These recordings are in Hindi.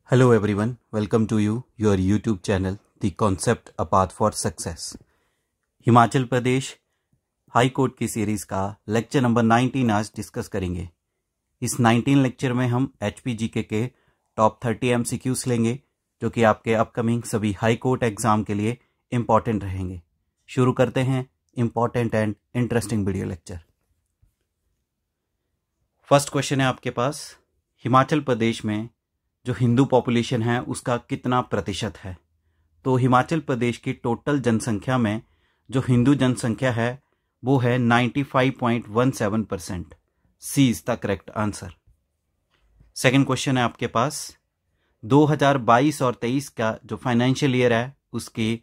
Hello everyone, welcome to your YouTube channel, The Concept A Path for Success. Himachal Pradesh high court की सीरीज़ का लेक्चर नंबर 19 आज डिस्कस करेंगे। इस 19 लेक्चर में हम HPGK के टॉप 30 MCQs लेंगे जो कि आपके अपकमिंग सभी हाई कोर्ट एग्जाम के लिए इम्पॉर्टेंट रहेंगे। शुरू करते हैं important and interesting video lecture. First question है आपके पास, हिमाचल प्रदेश में जो हिंदू पॉपुलेशन है उसका कितना प्रतिशत है। तो हिमाचल प्रदेश की टोटल जनसंख्या में जो हिंदू जनसंख्या है वो है 95.17%। C is the correct answer. Second question है आपके पास, 2022 और 23 का जो फाइनेंशियल ईयर है उसके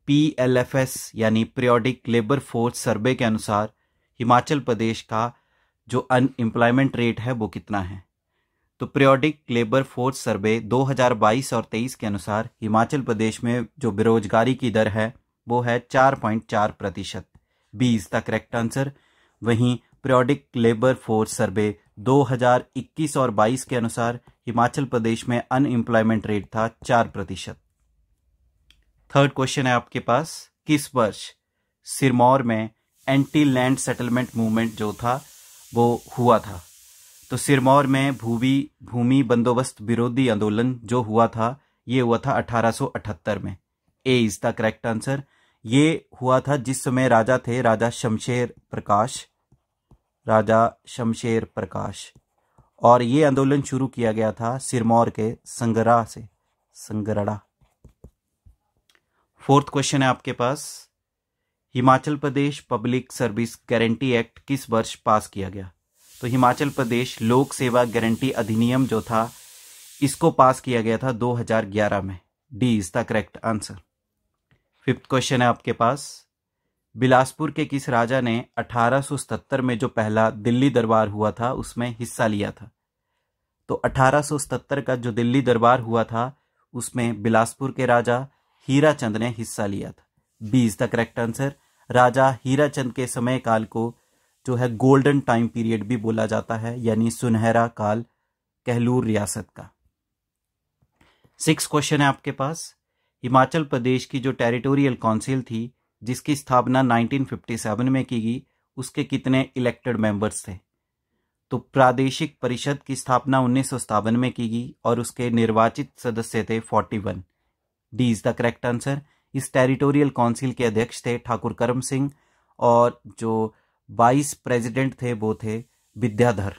PLFS यानी पीरियोडिक लेबर फोर्स सर्वे के अनुसार हिमाचल प्रदेश का जो अनएम्प्लॉयमेंट रेट है वो कितना है। तो पीरियोडिक लेबर फोर्स सर्वे 2022 और 23 के अनुसार हिमाचल प्रदेश में जो बेरोजगारी की दर है वो है 4.4%। B is the correct answer. वहीं पीरियोडिक लेबर फोर्स सर्वे 2021 और 22 के अनुसार हिमाचल प्रदेश में अनएम्प्लॉयमेंट रेट था 4%। थर्ड क्वेश्चन है आपके पास, किस वर्ष सिरमौर में एंटी लैंड सेटलमेंट मूवमेंट जो था वो हुआ था। तो सिरमौर में भूमि बंदोबस्त विरोधी आंदोलन जो हुआ था ये हुआ था 1878 में। A is the correct answer. ये हुआ था जिस समय राजा थे राजा शमशेर प्रकाश और ये आंदोलन शुरू किया गया था सिरमौर के संगरड़ा। फोर्थ क्वेश्चन है आपके पास, हिमाचल प्रदेश पब्लिक सर्विस गारंटी एक्ट किस वर्ष पास किया गया। तो हिमाचल प्रदेश लोक सेवा गारंटी अधिनियम जो था इसको पास किया गया था 2011 में। D is the correct answer. Fifth question है आपके पास, बिलासपुर के किस राजा ने 1877 में जो पहला दिल्ली दरबार हुआ था उसमें हिस्सा लिया था। तो 1877 का जो दिल्ली दरबार हुआ था उसमें बिलासपुर के राजा हीराचंद ने हिस्सा लिया था। B is the correct answer. Raja Hirachand के समय काल को जो है गोल्डन टाइम पीरियड भी बोला जाता है, यानी सुनहरा काल कहलूर रियासत का। सिक्स क्वेश्चन है आपके पास, हिमाचल प्रदेश की जो टेरिटोरियल काउंसिल थी जिसकी स्थापना 1957 में की गई उसके कितने इलेक्टेड मेंबर्स थे। तो प्रादेशिक परिषद की स्थापना 1957 में की गई और उसके निर्वाचित सदस्य थे 41। D is the correct answer. इस टेरिटोरियल काउंसिल के अध्यक्ष थे ठाकुर करम सिंह और जो वाइस प्रेसिडेंट थे वो थे विद्याधर।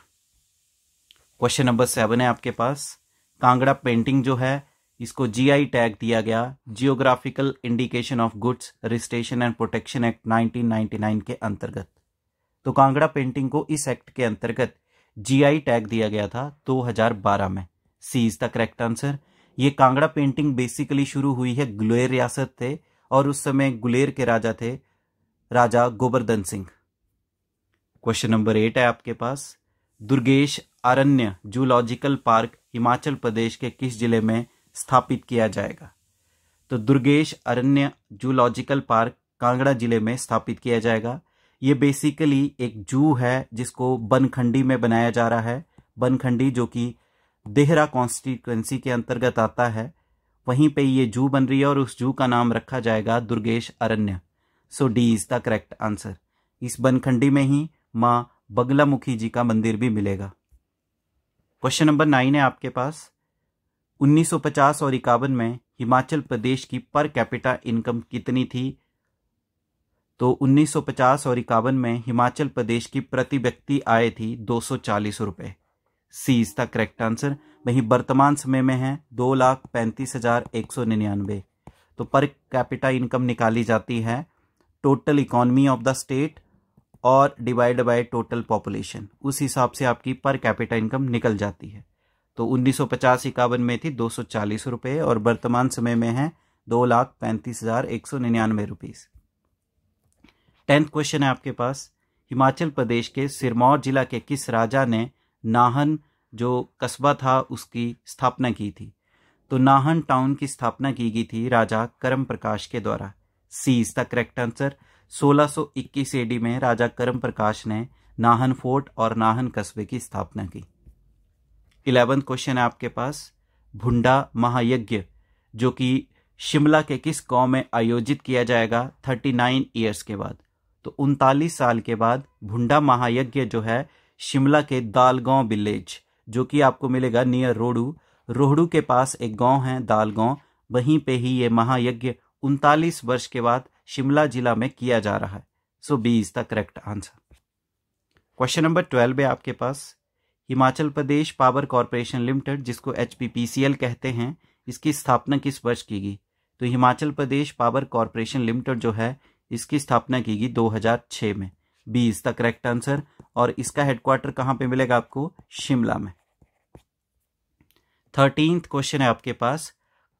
क्वेश्चन नंबर 7 है आपके पास, कांगड़ा पेंटिंग जो है इसको GI टैग दिया गया geographical indication of goods registration and protection act 1999 के अंतर्गत। तो कांगड़ा पेंटिंग को इस एक्ट के अंतर्गत GI टैग दिया गया था 2012 में। C is the correct answer. ये कांगड़ा पेंटिंग बेसिकली शुरू हुई है गुलेर रियासत थे और उस समय गुलेर के राजा थे राजा गोवर्धन सिंह। क्वेश्चन नंबर 8 है आपके पास, दुर्गेश अरण्य जूलॉजिकल पार्क हिमाचल प्रदेश के किस जिले में स्थापित किया जाएगा। तो दुर्गेश अरण्य जूलॉजिकल पार्क कांगड़ा जिले में स्थापित किया जाएगा। ये बेसिकली एक जू है जिसको बनखंडी में बनाया जा रहा है। बनखंडी जो कि देहरा कॉन्स्टिट्यूएंसी के अंतर्गत आता है, वहीं पे ये जू बन रही है और उस जू का नाम रखा जाएगा Durgesh Aranya. So D is the correct answer. इस बनखंडी में ही मां बगलामुखी जी का मंदिर भी मिलेगा। क्वेश्चन नंबर 9 है आपके पास, 1950 और 51 में हिमाचल प्रदेश की पर कैपिटा इनकम कितनी थी। तो 1950 और 51 में हिमाचल प्रदेश की प्रति व्यक्ति आय थी 240 रुपए। सी इज द करेक्ट आंसर। वहीं वर्तमान समय में है 2,35,199। तो पर कैपिटा इनकम निकाली जाती है total economy of the state और डिवाइड बाय टोटल पॉपुलेशन, उस हिसाब से आपकी पर कैपिटा इनकम निकल जाती है। तो 1950-51 में थी 240 रुपये और वर्तमान समय में है 2,35,199 रुपीस। 10th क्वेश्चन है आपके पास, हिमाचल प्रदेश के सिरमौर जिला के किस राजा ने नाहन जो कस्बा था उसकी स्थापना की थी। तो नाहन टाउन की स्थापना की गई थी राजा करम प्रकाश के द्वारा। C is the correct answer. 1621 AD में राजा करम प्रकाश ने नाहन फोर्ट और नाहन कस्बे की स्थापना की। 11th क्वेश्चन है आपके पास, भुंडा महायज्ञ जो कि शिमला के किस गांव में आयोजित किया जाएगा 39 ईयर्स के बाद? तो 39 साल के बाद भुंडा महायज्ञ जो है शिमला के दालगांव विलेज, जो कि आपको मिलेगा नियर रोहड़ू के पास एक गांव है दालगांव, वहीं पे ही ये महायज्ञ 39 वर्ष के बाद शिमला जिला में किया जा रहा है। So B is the correct answer. Question number 12 है आपके पास। Himachal Pradesh power corporation limited, जिसको HPPCL कहते हैं, इसकी स्थापना किस वर्ष की गई? तो Himachal Pradesh power corporation limited जो है इसकी स्थापना की गई 2006 में। B is the correct answer. और इसका हेडक्वार्टर कहां पे मिलेगा आपको? शिमला में। 13th क्वेश्चन है आपके पास।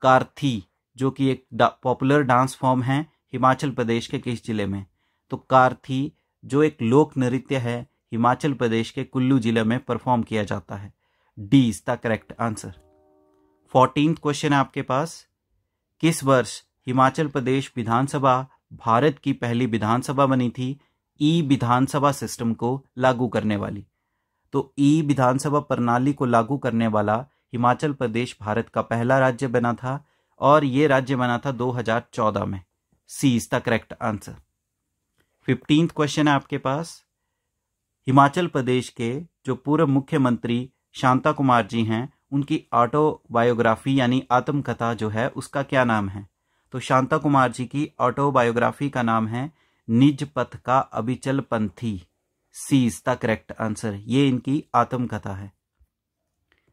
कारथी जो कि एक पॉपुलर डांस फॉर्म है हिमाचल प्रदेश के किस जिले में? तो कारथी जो एक लोक नृत्य है हिमाचल प्रदेश के कुल्लू जिले में परफॉर्म किया जाता है। D is the correct answer. 14th question है आपके पास। किस वर्ष हिमाचल प्रदेश विधानसभा भारत की पहली विधानसभा बनी थी ई विधानसभा सिस्टम को लागू करने वाली? तो ई विधानसभा प्रणाली को लागू करने वाला हिमाचल प्रदेश भारत का पहला राज्य बना था और ये राज्य बना था 2014 में। C is the correct answer. 15th question है आपके पास। हिमाचल प्रदेश के जो पूर्व मुख्यमंत्री शांता कुमार जी हैं उनकी ऑटोबायोग्राफी यानी आत्मकथा जो है उसका क्या नाम है? तो शांता कुमार जी की ऑटोबायोग्राफी का नाम है निज पथ का अविचल पंथी। सी इज द करेक्ट आंसर। ये इनकी आत्मकथा है।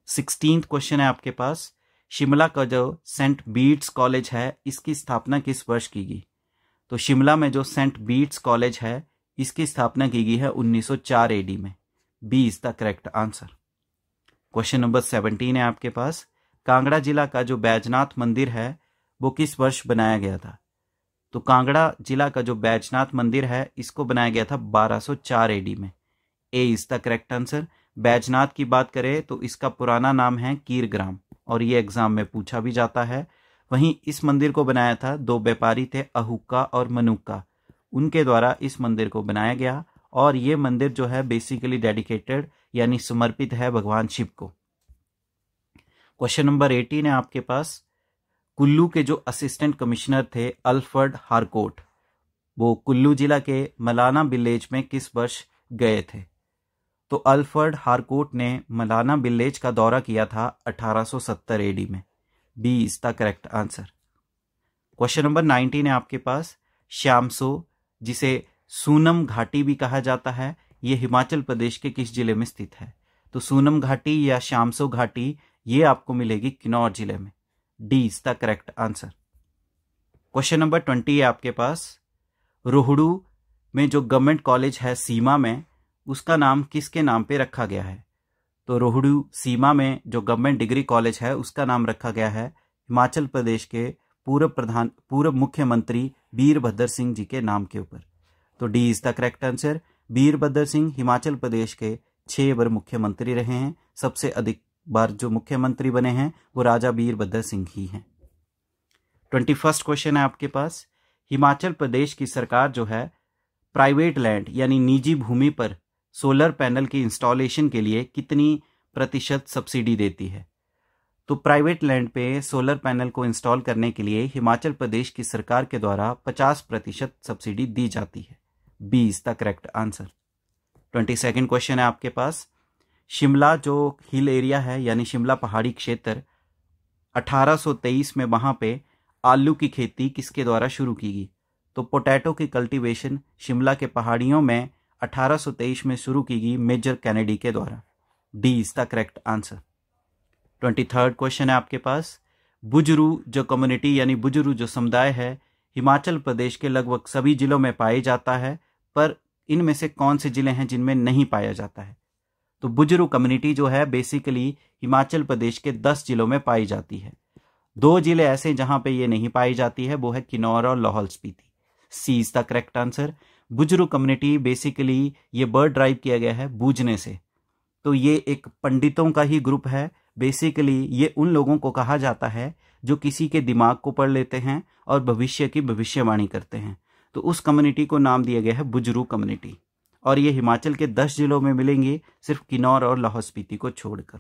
16th क्वेश्चन है आपके पास। शिमला का जो सेंट बीट्स कॉलेज है इसकी स्थापना किस वर्ष की गई? तो शिमला में जो सेंट बीट्स कॉलेज है इसकी स्थापना की गई है 1904 AD में। B is the correct answer. Question number 17 है आपके पास। कांगड़ा जिला का जो बैजनाथ मंदिर है वो किस वर्ष बनाया गया था? तो कांगड़ा जिला का जो बैजनाथ मंदिर है इसको बनाया गया था 1204 AD में। A is the correct answer. Baijnath की बात करें तो इसका पुराना नाम है कीरग्राम और ये एग्जाम में पूछा भी जाता है। वहीं इस मंदिर को बनाया था दो व्यापारी थे, अहुक्का और मनुक्का, उनके द्वारा इस मंदिर को बनाया गया और ये मंदिर जो है बेसिकली डेडिकेटेड यानी समर्पित है भगवान शिव को। क्वेश्चन नंबर 18 है आपके पास। कुल्लू के जो असिस्टेंट कमिश्नर थे अल्फ्रेड हारकोट, वो कुल्लू जिला के मलाना विलेज में किस वर्ष गए थे? तो अल्फ्रेड हारकोट ने मलाना विलेज का दौरा किया था 1870 AD में। B is the correct answer. Question number 19 है आपके पास। श्यामसो, जिसे सूनम घाटी भी कहा जाता है, ये हिमाचल प्रदेश के किस जिले में स्थित है? तो सूनम घाटी या श्यामसो घाटी ये आपको मिलेगी किन्नौर जिले में। D is the correct answer. Question number 20 है आपके पास। रोहड़ू में जो गवर्नमेंट कॉलेज है सीमा में, उसका नाम किसके नाम पे रखा गया है? तो रोहड़ू सीमा में जो गवर्नमेंट डिग्री कॉलेज है उसका नाम रखा गया है हिमाचल प्रदेश के पूर्व मुख्यमंत्री वीरभद्र सिंह जी के नाम के ऊपर। तो D is the correct answer. Virbhadra Singh Himachal Pradesh के 6 बार मुख्यमंत्री रहे हैं। सबसे अधिक बार जो मुख्यमंत्री बने हैं वो राजा वीरभद्र सिंह ही हैं। 21st क्वेश्चन है आपके पास। हिमाचल प्रदेश की सरकार जो है प्राइवेट लैंड यानी निजी भूमि पर सोलर पैनल की इंस्टॉलेशन के लिए कितनी प्रतिशत सब्सिडी देती है? तो प्राइवेट लैंड पे सोलर पैनल को इंस्टॉल करने के लिए हिमाचल प्रदेश की सरकार के द्वारा 50% सब्सिडी दी जाती है। B is the correct answer. 22nd question है आपके पास। शिमला जो हिल एरिया है यानी शिमला पहाड़ी क्षेत्र, 1823 में वहां पे आलू की खेती किसके द्वारा शुरू की गई? तो पोटैटो की कल्टीवेशन शिमला के पहाड़ियों में 1823 में शुरू की गई मेजर कैनेडी के द्वारा। D is the correct answer. 23rd question है आपके पास। बुजरू जो कम्युनिटी यानी बुजरू जो समुदाय है हिमाचल प्रदेश के लगभग सभी जिलों में पाया जाता है, पर इनमें से कौन से जिले हैं जिनमें नहीं पाया जाता है? तो बुजरू कम्युनिटी जो है बेसिकली हिमाचल प्रदेश के 10 जिलों में पाई जाती है। 2 जिले ऐसे जहां पे ये नहीं पाई जाती है, वो है किन्नौर और Lahaul Spiti. C is the correct answer. Bujru community basically ये बर्ड ड्राइव किया गया है बूझने से। तो ये एक पंडितों का ही ग्रुप है। बेसिकली ये उन लोगों को कहा जाता है जो किसी के दिमाग को पढ़ लेते हैं और भविष्य की भविष्यवाणी करते हैं। तो उस कम्युनिटी को नाम दिया गया है बुजरू कम्युनिटी और ये हिमाचल के 10 जिलों में मिलेंगे, सिर्फ किन्नौर और लाहौल स्पीति को छोड़कर।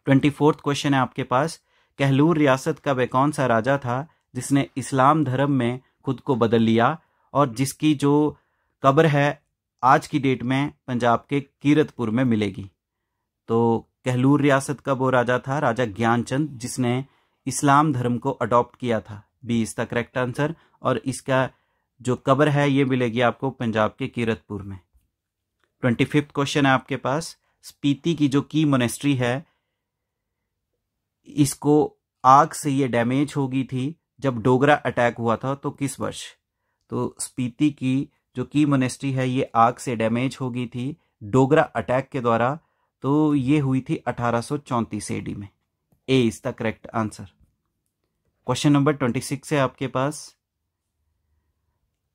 24th क्वेश्चन है आपके पास, कहलूर रियासत का वह कौन सा राजा था जिसने इस्लाम धर्म में खुद को बदल लिया और जिसकी जो कब्र है आज की डेट में पंजाब के कीरतपुर में मिलेगी? तो कहलूर रियासत का वो राजा था राजा ज्ञानचंद, जिसने इस्लाम धर्म को अडॉप्ट किया था। B is the correct answer. और इसका जो कब्र है ये मिलेगी आपको पंजाब के कीरतपुर में। 25th क्वेश्चन है आपके पास, स्पीति की जो की मोनेस्ट्री है इसको आग से ये डैमेज हो गई थी जब डोगरा अटैक हुआ था, तो किस वर्ष? तो स्पीति की जो की मोनेस्ट्री है ये आग से डैमेज हो गई थी डोगरा अटैक के द्वारा, तो ये हुई थी 1834 एडी में। A is the correct answer. Question number 26 है आपके पास,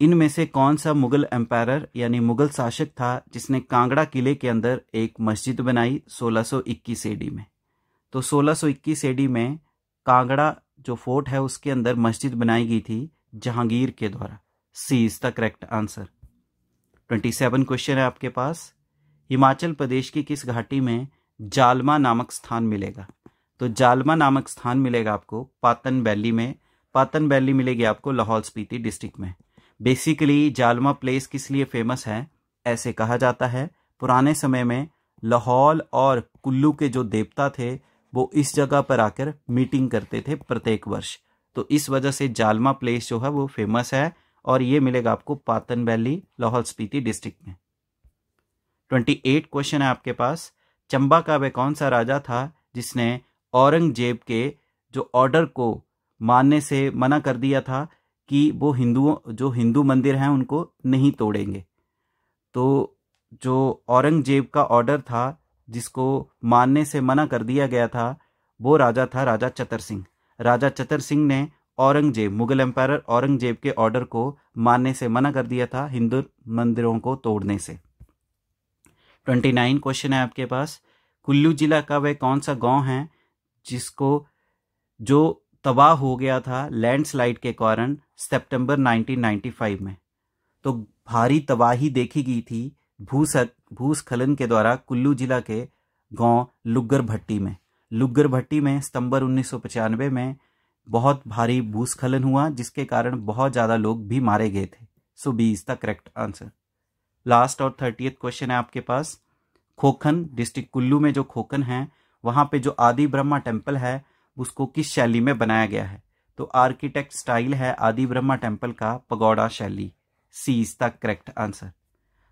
इनमें से कौन सा मुगल एम्पायर यानी मुगल शासक था जिसने कांगड़ा किले के अंदर एक मस्जिद बनाई 1621 एडी में? तो 1621 एडी में कांगड़ा जो फोर्ट है उसके अंदर मस्जिद बनाई गई थी जहांगीर के द्वारा। C is the correct answer. 27 question है आपके पास, हिमाचल प्रदेश की किस घाटी में जालमा नामक स्थान मिलेगा? तो जालमा नामक स्थान मिलेगा आपको पातन वैली में। पातन वैली मिलेगी आपको लाहौल स्पीति डिस्ट्रिक्ट में। बेसिकली जालमा प्लेस किस लिए फेमस है? ऐसे कहा जाता है पुराने समय में लाहौल और कुल्लू के जो देवता थे वो इस जगह पर आकर मीटिंग करते थे प्रत्येक वर्ष, तो इस वजह से जालमा प्लेस जो है वो फेमस है और ये मिलेगा आपको पातन वैली लाहौल स्पीति डिस्ट्रिक्ट में। 28 क्वेश्चन है आपके पास, चंबा का वह कौन सा राजा था जिसने औरंगजेब के जो ऑर्डर को मानने से मना कर दिया था कि वो जो हिंदू मंदिर हैं उनको नहीं तोड़ेंगे? तो जो औरंगजेब का ऑर्डर था जिसको मानने से मना कर दिया गया था वो राजा था राजा चतर सिंह। राजा चतर सिंह ने औरंगजेब मुगल एम्पायर औरंगजेब के ऑर्डर को मानने से मना कर दिया था हिंदू मंदिरों को तोड़ने से। 29 क्वेश्चन है आपके पास, कुल्लू जिला का वह कौन सा गांव है जिसको जो तबाह हो गया था लैंडस्लाइड के कारण सितंबर 1995 में? तो भारी तबाही देखी गई थी भूस्खलन के द्वारा कुल्लू जिला के गांव लुग्गर भट्टी में। लुग्गर भट्टी में सितंबर 1995 में बहुत भारी भूस्खलन हुआ जिसके कारण बहुत ज़्यादा लोग भी मारे गए थे। So B is the correct answer. Last और 30th क्वेश्चन है आपके पास, खोखन डिस्ट्रिक्ट कुल्लू में जो खोखन है वहाँ पे जो आदि ब्रह्मा टेम्पल है उसको किस शैली में बनाया गया है? तो आर्किटेक्ट स्टाइल है आदि ब्रह्मा टेम्पल का पगोड़ा शैली। सी इज द करेक्ट आंसर।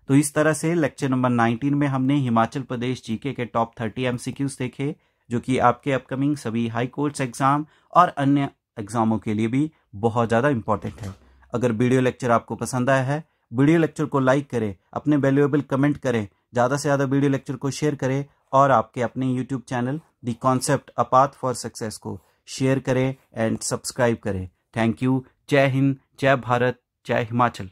तो इस तरह से लेक्चर नंबर 19 में हमने हिमाचल प्रदेश जीके के टॉप 30 एमसीक्यूज देखे जो कि आपके अपकमिंग सभी हाई कोर्ट्स एग्जाम और अन्य एग्जामों के लिए भी बहुत ज़्यादा इंपॉर्टेंट है। अगर वीडियो लेक्चर आपको पसंद आया है वीडियो लेक्चर को लाइक करें, अपने वैल्यूएबल कमेंट करें, ज़्यादा से ज़्यादा वीडियो लेक्चर को शेयर करें और आपके अपने YouTube channel the concept a path for success को शेयर करें एंड सब्सक्राइब करें। Thank you. जय हिंद, जय भारत, जय हिमाचल।